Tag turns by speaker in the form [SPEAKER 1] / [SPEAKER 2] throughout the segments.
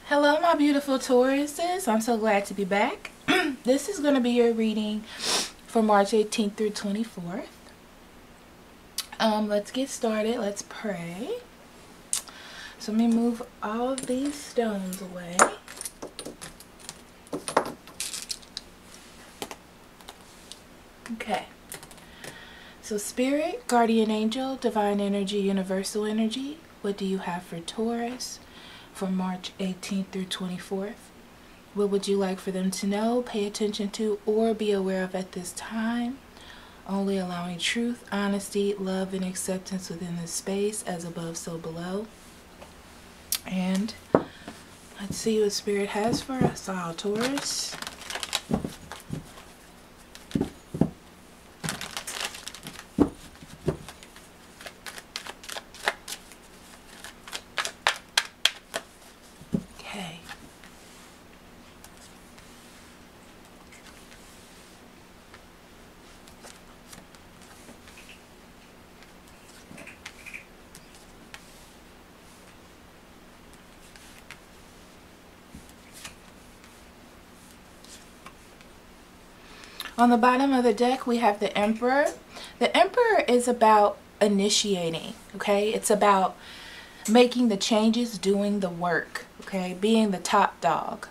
[SPEAKER 1] Hello my beautiful Tauruses, I'm so glad to be back. This is going to be your reading for March 18th through 24th. Let's get started. Let's pray. So let me move all of these stones away. Okay. So Spirit, Guardian Angel, Divine Energy, Universal Energy, what do you have for Taurus for March 18th through 24th? What would you like for them to know, pay attention to, or be aware of at this time? Only allowing truth, honesty, love, and acceptance within this space, as above, so below. And let's see what Spirit has for us all, Taurus. Okay. On the bottom of the deck, we have the Emperor. The Emperor is about initiating, okay? It's about making the changes, doing the work, okay? Being the top dog.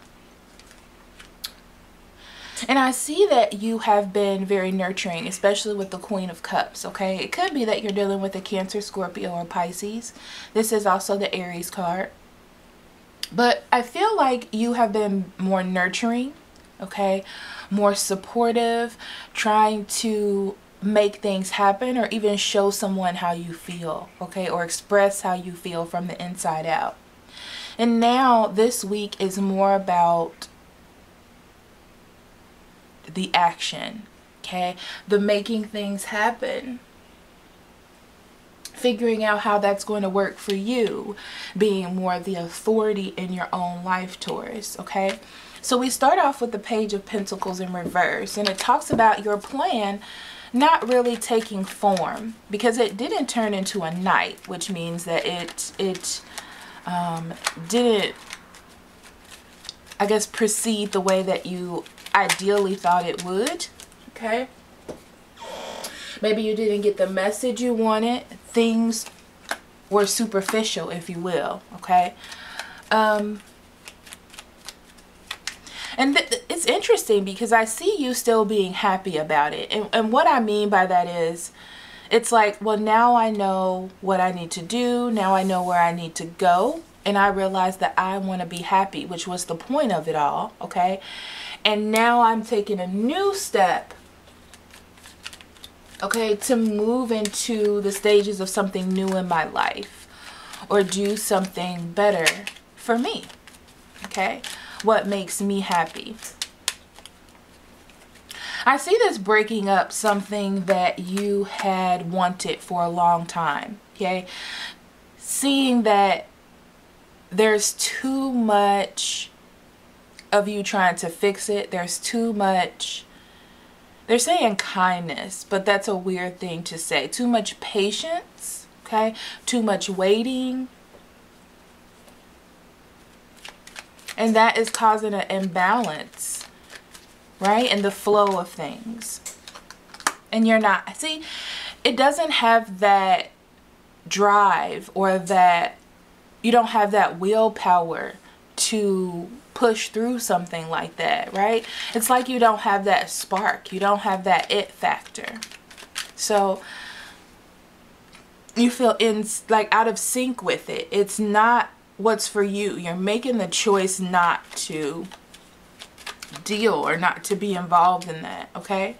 [SPEAKER 1] And I see that you have been very nurturing, especially with the Queen of Cups, okay? It could be that you're dealing with a Cancer, Scorpio, or Pisces. This is also the Aries card. But I feel like you have been more nurturing, okay? More supportive, trying to make things happen, or even show someone how you feel, okay? Or express how you feel from the inside out. And now this week is more about the action, okay? The making things happen. Figuring out how that's going to work for you, being more the authority in your own life, Taurus, okay? So we start off with the Page of Pentacles in reverse, and it talks about your plan not really taking form, because it didn't turn into a Knight, which means that it didn't, I guess, proceed the way that you ideally thought it would, okay? Maybe you didn't get the message you wanted. Things were superficial, if you will, okay? And it's interesting because I see you still being happy about it. And what I mean by that is, it's like, well, now I know what I need to do. Now I know where I need to go. And I realize that I want to be happy, which was the point of it all, okay? And now I'm taking a new step, okay, to move into the stages of something new in my life, or do something better for me, okay? What makes me happy. I see this breaking up something that you had wanted for a long time, okay? Seeing that there's too much of you trying to fix it. There's too much, they're saying kindness, but that's a weird thing to say. Too much patience, okay? Too much waiting. And that is causing an imbalance, right? In the flow of things. And you're not, see, it doesn't have that drive, or that, you don't have that willpower to push through something like that, right? It's like you don't have that spark. You don't have that it factor. So you feel like out of sync with it. It's not what's for you. You're making the choice not to deal, or not to be involved in that, okay?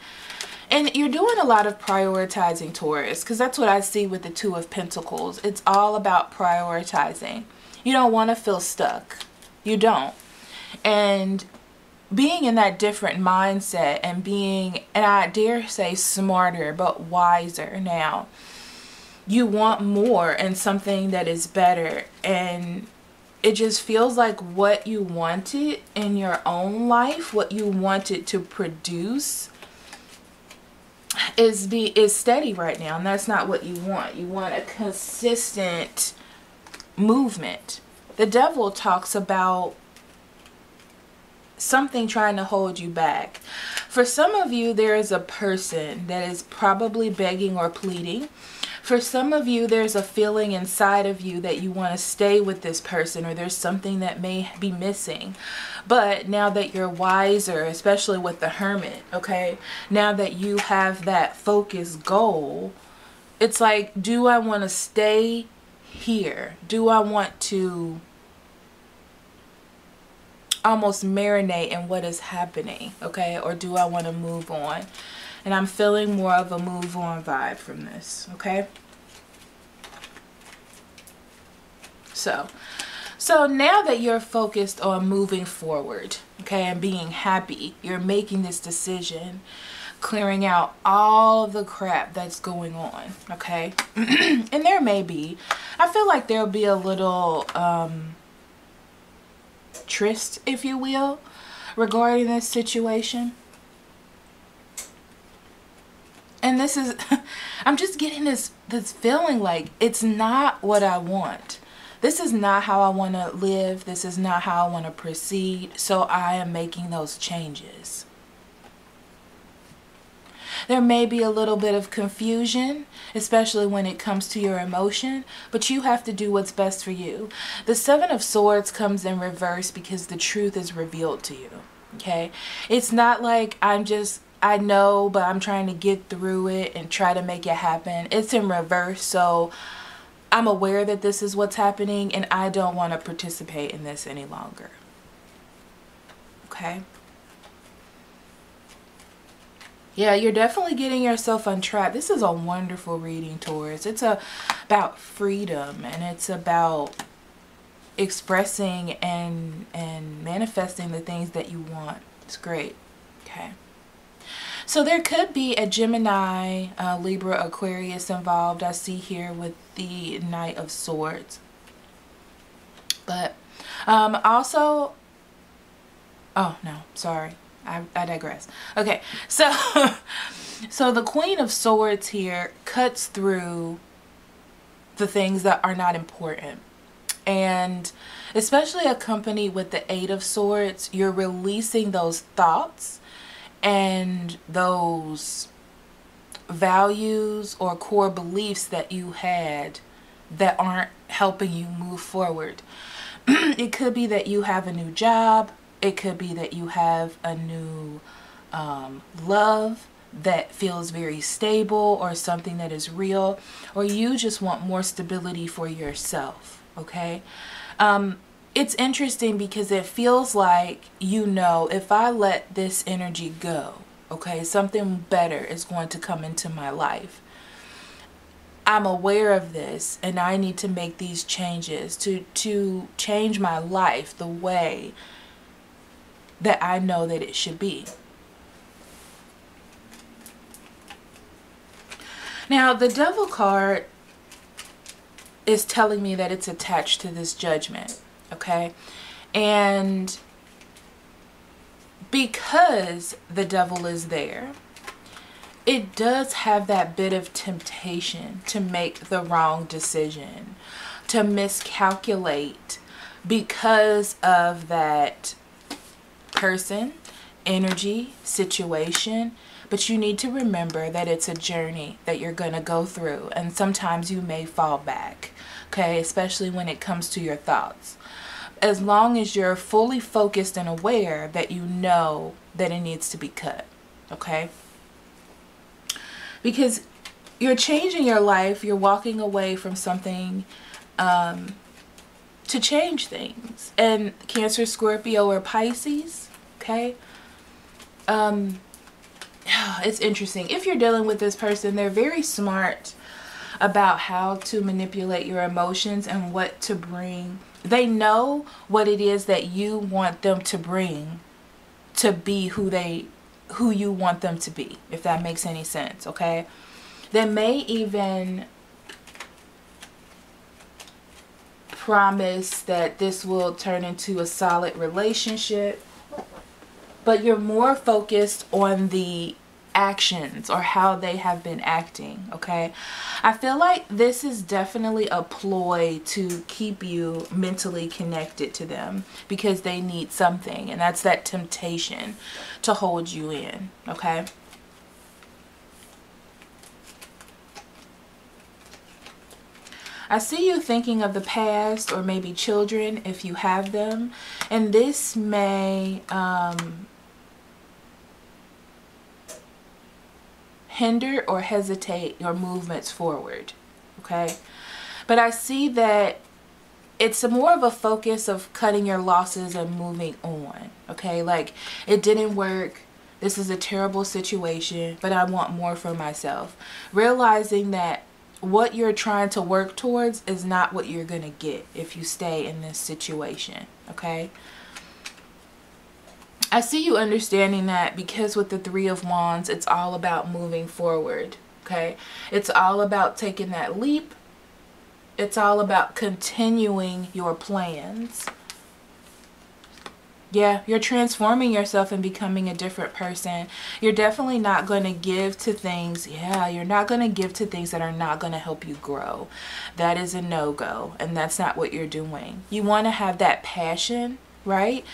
[SPEAKER 1] And you're doing a lot of prioritizing, Taurus, because that's what I see with the Two of Pentacles. It's all about prioritizing. You don't want to feel stuck. You don't. And being in that different mindset, and being, and I dare say smarter, but wiser now. You want more and something that is better, and it just feels like what you wanted in your own life, what you wanted to produce, is steady right now, and that's not what you want. You want a consistent movement. The devil talks about something trying to hold you back. For some of you, there is a person that is probably begging or pleading. For some of you, there's a feeling inside of you that you want to stay with this person, or there's something that may be missing. But now that you're wiser, especially with the Hermit, okay, now that you have that focused goal, it's like, do I want to stay here? Do I want to almost marinate in what is happening, okay? Or do I want to move on? And I'm feeling more of a move on vibe from this, okay? So now that you're focused on moving forward, okay, and being happy, you're making this decision, clearing out all of the crap that's going on, okay? And there may be, I feel like there'll be a little tryst, if you will, regarding this situation. And this is, I'm just getting this feeling like it's not what I want. This is not how I want to live. This is not how I want to proceed. So I am making those changes. There may be a little bit of confusion, especially when it comes to your emotion, but you have to do what's best for you. The Seven of Swords comes in reverse because the truth is revealed to you, okay? It's not like I know, but I'm trying to get through it and try to make it happen. It's in reverse, so I'm aware that this is what's happening and I don't want to participate in this any longer. Okay? Yeah, you're definitely getting yourself untrapped. This is a wonderful reading, Taurus. It's about freedom, and it's about expressing and manifesting the things that you want. It's great. Okay. So there could be a Gemini, Libra, Aquarius involved. I see here with the Knight of Swords. But also, oh no, sorry. I digress. Okay, so so the Queen of Swords here cuts through the things that are not important. And especially accompanied with the Eight of Swords, you're releasing those thoughts and those values or core beliefs that you had that aren't helping you move forward. It could be that you have a new job. It could be that you have a new love that feels very stable, or something that is real, or you just want more stability for yourself, okay? It's interesting because it feels like, you know, if I let this energy go, okay, something better is going to come into my life. I'm aware of this and I need to make these changes to change my life the way that I know that it should be. Now, the Devil card is telling me that it's attached to this Judgment, okay? And because the Devil is there, it does have that bit of temptation to make the wrong decision, to miscalculate because of that person, energy, situation. But you need to remember that it's a journey that you're going to go through, and sometimes you may fall back, okay, especially when it comes to your thoughts. As long as you're fully focused and aware that you know that it needs to be cut, okay? Because you're changing your life, you're walking away from something to change things. And Cancer, Scorpio, or Pisces, okay? It's interesting. If you're dealing with this person, they're very smart about how to manipulate your emotions and what to bring. They know what it is that you want them to bring to be who you want them to be, if that makes any sense, okay? They may even promise that this will turn into a solid relationship, but you're more focused on the actions or how they have been acting, okay? I feel like this is definitely a ploy to keep you mentally connected to them because they need something, and that's that temptation to hold you in, okay? I see you thinking of the past or maybe children if you have them, and this may hinder or hesitate your movements forward, okay? But I see that it's more of a focus of cutting your losses and moving on, okay? Like, it didn't work. This is a terrible situation, but I want more for myself. Realizing that what you're trying to work towards is not what you're going to get if you stay in this situation, okay? I see you understanding that because with the Three of Wands, it's all about moving forward, okay? It's all about taking that leap. It's all about continuing your plans. Yeah, you're transforming yourself and becoming a different person. You're definitely not going to give to things. Yeah, you're not going to give to things that are not going to help you grow. That is a no-go, and that's not what you're doing. You want to have that passion, right?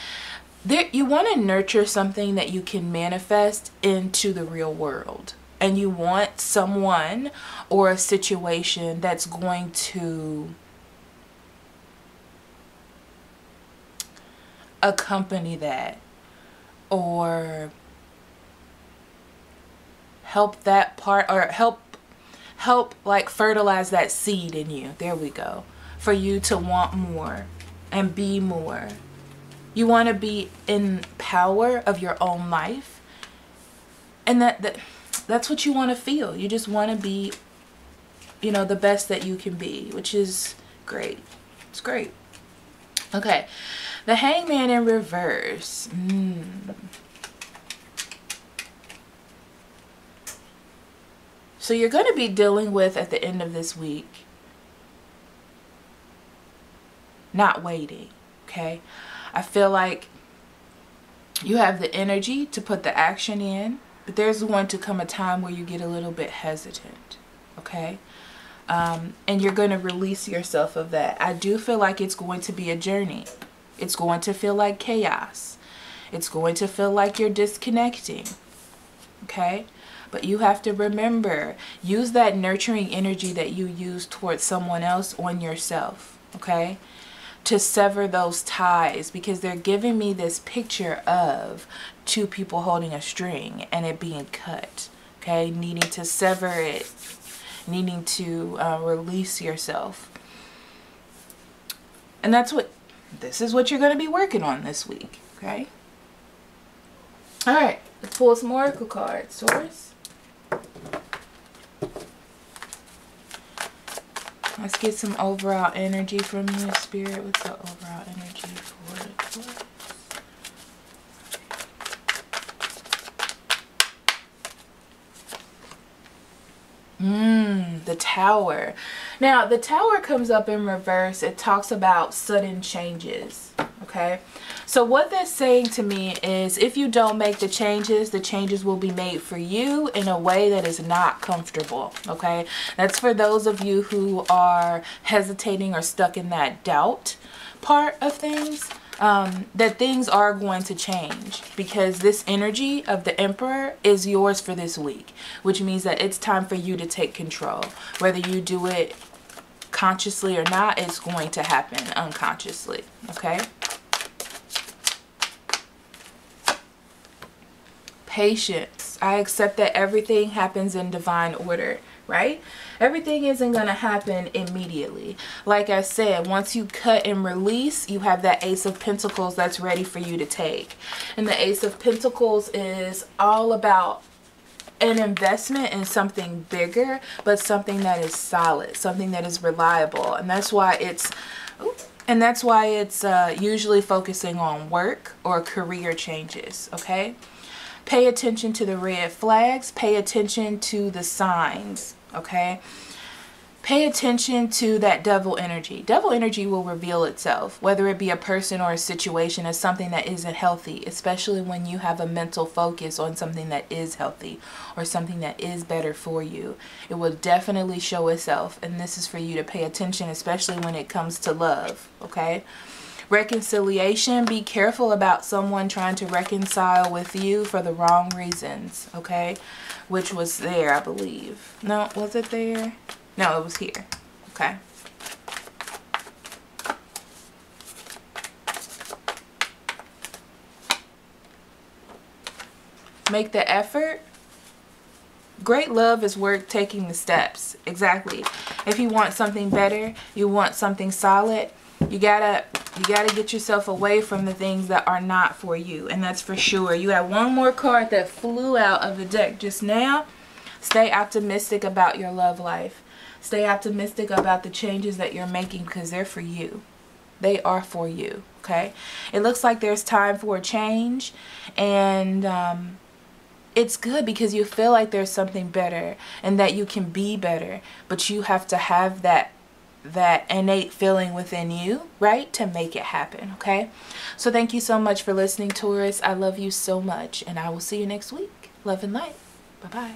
[SPEAKER 1] You want to nurture something that you can manifest into the real world. And you want someone or a situation that's going to accompany that or help that part, or help like fertilize that seed in you. There we go. For you to want more and be more. You want to be in power of your own life, and that's what you want to feel. You just want to be, you know, the best that you can be, which is great. It's great. Okay, the Hangman in reverse. So you're going to be dealing with, at the end of this week, not waiting, okay? I feel like you have the energy to put the action in, but there's going to come a time where you get a little bit hesitant, okay? And you're going to release yourself of that. I do feel like it's going to be a journey. It's going to feel like chaos. It's going to feel like you're disconnecting, okay? But you have to remember, use that nurturing energy that you use towards someone else on yourself, okay? To sever those ties, because they're giving me this picture of two people holding a string and it being cut, okay? Needing to sever it, needing to release yourself. And this is what you're going to be working on this week, okay? All right, let's pull some oracle cards, Taurus. Let's get some overall energy from you, Spirit. What's the overall energy for the Taurus? The Tower. Now, the Tower comes up in reverse. It talks about sudden changes, okay? So what that's saying to me is, if you don't make the changes will be made for you in a way that is not comfortable, okay? That's for those of you who are hesitating or stuck in that doubt part of things, that things are going to change, because this energy of the Emperor is yours for this week, which means that it's time for you to take control. Whether you do it consciously or not, it's going to happen unconsciously, okay? Patience. I accept that everything happens in divine order, right? Everything isn't going to happen immediately. Like I said, once you cut and release, you have that Ace of Pentacles that's ready for you to take. And the Ace of Pentacles is all about an investment in something bigger, but something that is solid, something that is reliable. And that's why it's usually focusing on work or career changes, okay? Pay attention to the red flags. Pay attention to the signs, okay? Pay attention to that devil energy. Devil energy will reveal itself, whether it be a person or a situation, as something that isn't healthy, especially when you have a mental focus on something that is healthy or something that is better for you. It will definitely show itself, and this is for you to pay attention, especially when it comes to love, okay? Reconciliation. Be careful about someone trying to reconcile with you for the wrong reasons, okay? Which was there, I believe. No, was it there? No, it was here. Okay. Make the effort. Great love is worth taking the steps. Exactly. If you want something better, you want something solid, you gotta get yourself away from the things that are not for you. And that's for sure. You have one more card that flew out of the deck just now. Stay optimistic about your love life. Stay optimistic about the changes that you're making, because they're for you. They are for you, okay? It looks like there's time for a change, and it's good because you feel like there's something better and that you can be better, but you have to have that innate feeling within you, right, to make it happen, okay? So thank you so much for listening, Taurus. I love you so much, and I will see you next week. Love and light. Bye-bye.